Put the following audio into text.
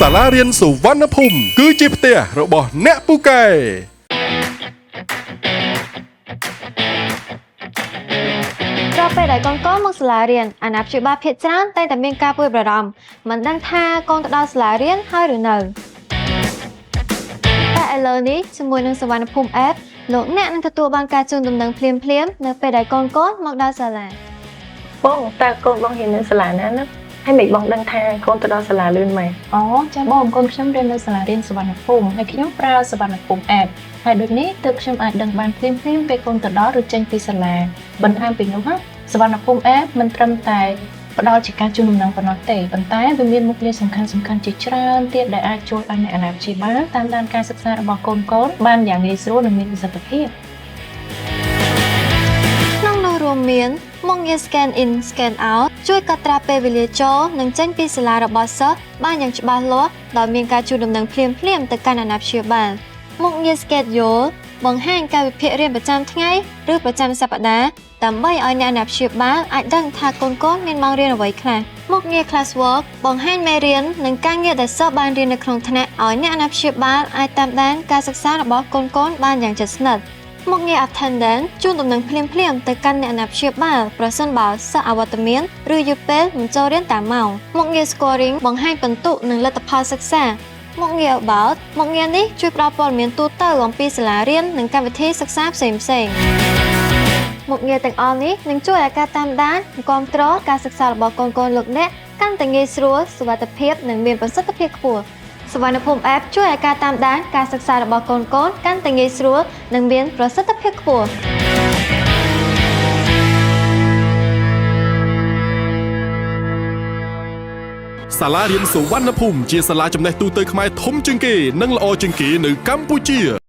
សាលារៀនសុវណ្ណភូមិគឺជាផ្ទះរបស់អ្នកពូកែដល់ពេលដែលកូនមកសាលារៀនអាណាព្យាបាលភាគច្រើនតែងតែមានការព្រួយបារម្ភមិនដឹងថាកូនទៅដល់សាលារៀនហើយឬនៅតែឥឡូវនេះជាមួយនឹងសុវណ្ណភូមិ App លោកអ្នកនឹងទទួលបានការជូនដំណឹងភ្លាមៗនៅពេលដែលកូនមកដល់សាលាបងតើកូនបងរៀននៅសាលាណាណាហើយមិនបងដឹងថាកូនទៅដល់សាលាលឿនមែនអូចាបងកូនខ្ញុំរៀននៅសាលារៀនសុវណ្ណភូមិហើយខ្ញុំប្រើសុវណ្ណភូមិ App ហើយដូចនេះទើបខ្ញុំអាចដឹងបានភ្លាមៗពេលកូនទៅដល់ឬចេញពីសាលាបន្ថែមពីនោះសុវណ្ណភូមិ App មិនត្រឹមតែផ្ដល់ជាការជូនដំណឹងប៉ុណ្ណោះទេប៉ុន្តែវាមានមុខងារសំខាន់ជាច្រើនទៀតដែលអាចជួយឲ្យអ្នកអាណាព្យាបាលតាមដានការសិក្សារបស់កូនបានយ៉ាងងាយស្រួលនិងមានប្រសិទ្ធភាពក្នុងនោះរួមមានមុខងារ Scan in Scan out ជួយកត់ត្រាពេលវេលាចូលនិងចេញពីសាលារបស់សិស្សបានយ៉ាងច្បាស់លាស់ដោយមានការជូនដំណឹងភ្លាមៗទៅកាន់អាណាព្យាបាលមុខងារ Schedule បង្ហាញកាលវិភាគរៀនប្រចាំថ្ងៃឬប្រចាំសប្តាហ៍ដើម្បីឲ្យអ្នកអាណាព្យាបាលអាចដឹងថាកូនមានម៉ោងរៀនអ្វីខ្លះមុខងារ Classwork បង្ហាញមេរៀននិងការងារដែលសិស្សបានរៀននៅក្នុងថ្នាក់ឲ្យអ្នកអាណាព្យាបាលអាចតាមដានការសិក្សារបស់កូនបានយ៉ាងជិតស្និទ្ធមុខងារ Attendance ជូនដំណឹងភ្លាមៗទៅកាន់អ្នកអាណាព្យាបាលប្រសិនបើសិស្សអវត្តមានឬយឺតពេលមិនចូលរៀនតាមម៉ោងមុខងារ Scoring បង្ហាញពិន្ទុនិងលទ្ធផលសិក្សាមុខងារ About មុខងារនេះជួយផ្ដល់ព័ត៌មានទូទៅអំពីសាលារៀននិងកម្មវិធីសិក្សាផ្សេងៗមុខងារទាំងអស់នេះនឹងជួយឲ្យការតាមដាននិងគាំទ្រការសិក្សារបស់កូនលោកអ្នកកាន់តែងាយស្រួលសុវត្ថិភាពនិងមានប្រសិទ្ធភាពខ្ពស់សុវណ្ណភូមិ App ជួយឲ្យការតាមដានការសិក្សារបស់កូនកាន់តែងាយស្រួលនិងមានប្រសិទ្ធភាពខ្ពស់សាលារៀនសុវណ្ណភូមិជាសាលាចំណេះទូទៅខ្មែរធំជាងគេនិងល្អជាងគេនៅកម្ពុជា